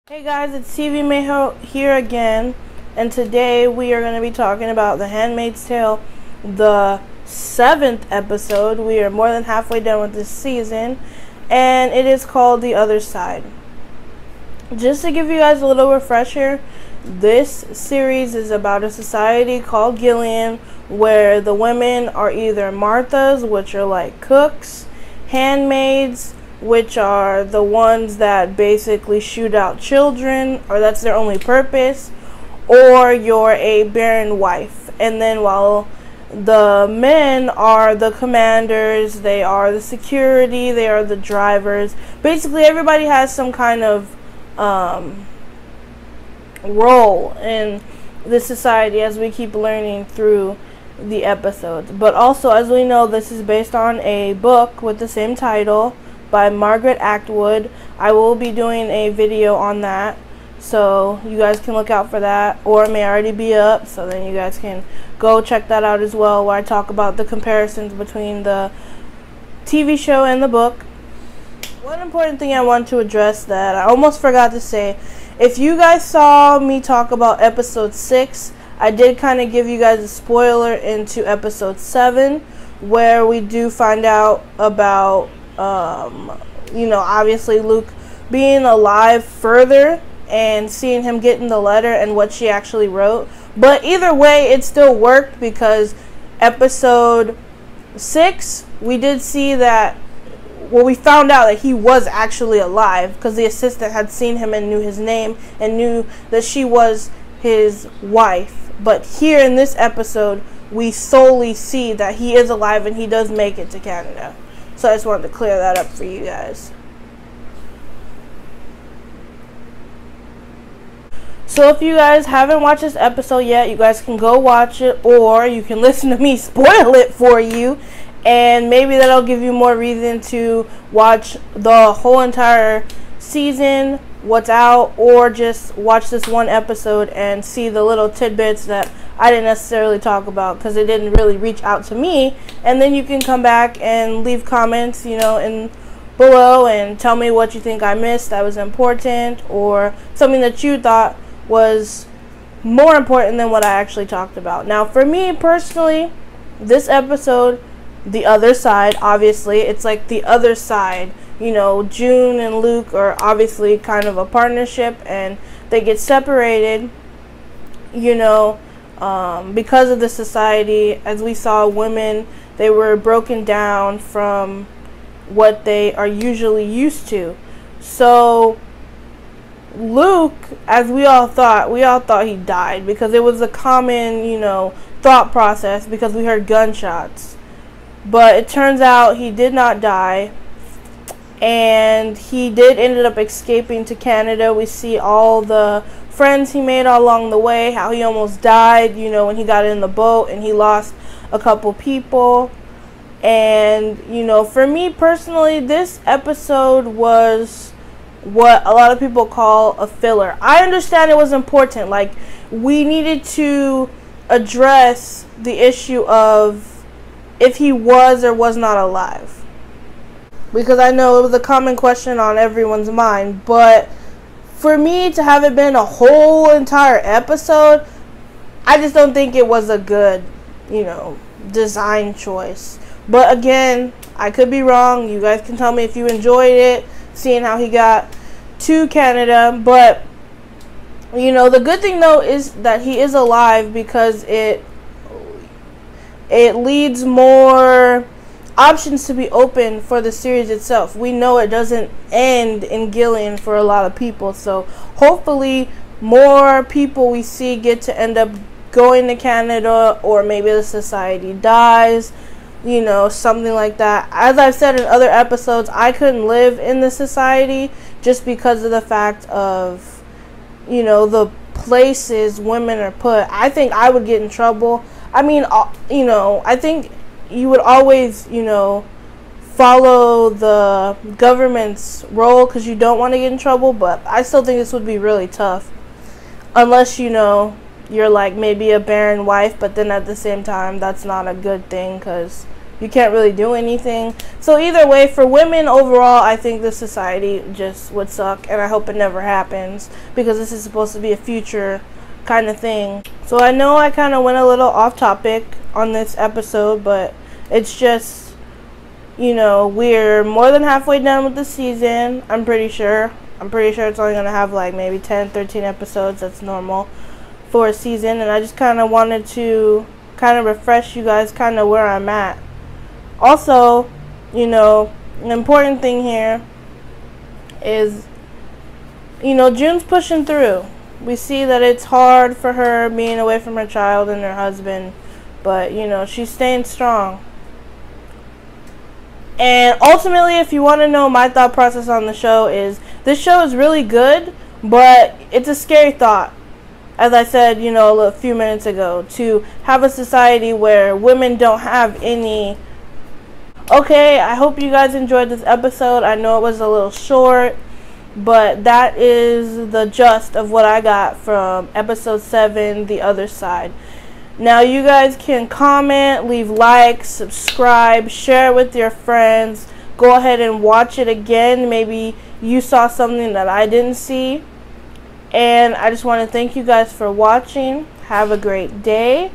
Hey guys, it's TVMayho here again, and today we are going to be talking about The Handmaid's Tale, the 7th episode. We are more than halfway done with this season, and it is called The Other Side. Just to give you guys a little refresher, this series is about a society called Gilead, where the women are either Marthas, which are like cooks, handmaids, which are the ones that basically shoot out children, or that's their only purpose, or you're a barren wife. And then while the men are the commanders, they are the security, they are the drivers. Basically everybody has some kind of role in this society, as we keep learning through the episodes. But also, as we know, this is based on a book with the same title by Margaret Atwood. I will be doing a video on that, so you guys can look out for that, or it may already be up, so then you guys can go check that out as well, where I talk about the comparisons between the TV show and the book. One important thing I want to address that I almost forgot to say: if you guys saw me talk about episode 6, I did kind of give you guys a spoiler into episode 7, where we do find out about obviously Luke being alive further and seeing him getting the letter and what she actually wrote. But either way, it still worked, because episode 6, we did see that, well, we found out that he was actually alive, because the assistant had seen him and knew his name and knew that she was his wife. But here in this episode, we solely see that he is alive and he does make it to Canada. So I just wanted to clear that up for you guys. So if you guys haven't watched this episode yet, you guys can go watch it, or you can listen to me spoil it for you, and maybe that'll give you more reason to watch the whole entire season, what's out, or just watch this one episode and see the little tidbits that I didn't necessarily talk about, because it didn't really reach out to me. And then you can come back and leave comments, in below, and tell me what you think I missed that was important, or something that you thought was more important than what I actually talked about. Now, for me personally, this episode, The Other Side, obviously, it's like the other side. June and Luke are obviously kind of a partnership, and they get separated, because of the society. As we saw, women, they were broken down from what they are usually used to. So Luke, as we all thought he died, because it was a common, thought process, because we heard gunshots. But it turns out he did not die, and he did ended up escaping to Canada. We see all the friends he made all along the way, how he almost died, when he got in the boat and he lost a couple people. And, for me personally, this episode was what a lot of people call a filler. I understand it was important. Like, we needed to address the issue of if he was or was not alive, because I know it was a common question on everyone's mind. But for me to have it been a whole entire episode, I just don't think it was a good, design choice. But again, I could be wrong. You guys can tell me if you enjoyed it, seeing how he got to Canada. But, the good thing though is that he is alive, because it leads more options to be open for the series itself. We know it doesn't end in Gilead for a lot of people, so hopefully more people we see get to end up going to Canada, or maybe the society dies, something like that. As I've said in other episodes, I couldn't live in the society just because of the fact of, the places women are put. I think I would get in trouble. I mean, I think you would always, follow the government's role, because you don't want to get in trouble. But I still think this would be really tough, unless, you're like maybe a barren wife. But then at the same time, that's not a good thing, because you can't really do anything. So either way, for women overall, I think this society just would suck, and I hope it never happens, because this is supposed to be a future kind of thing. So I know I kind of went a little off topic on this episode, but it's just, you know, we're more than halfway done with the season. I'm pretty sure it's only going to have like maybe 10, 13 episodes. That's normal for a season. And I just kind of wanted to kind of refresh you guys kind of where I'm at. Also, you know, an important thing here is, you know, June's pushing through. We see that it's hard for her being away from her child and her husband, but, you know, she's staying strong. And ultimately, if you want to know my thought process on the show, is this show is really good, but it's a scary thought. As I said, you know, a few minutes ago, to have a society where women don't have any. Okay, I hope you guys enjoyed this episode. I know it was a little short, but that is the gist of what I got from episode 7, The Other Side. Now you guys can comment, leave likes, subscribe, share it with your friends. Go ahead and watch it again. Maybe you saw something that I didn't see. And I just want to thank you guys for watching. Have a great day.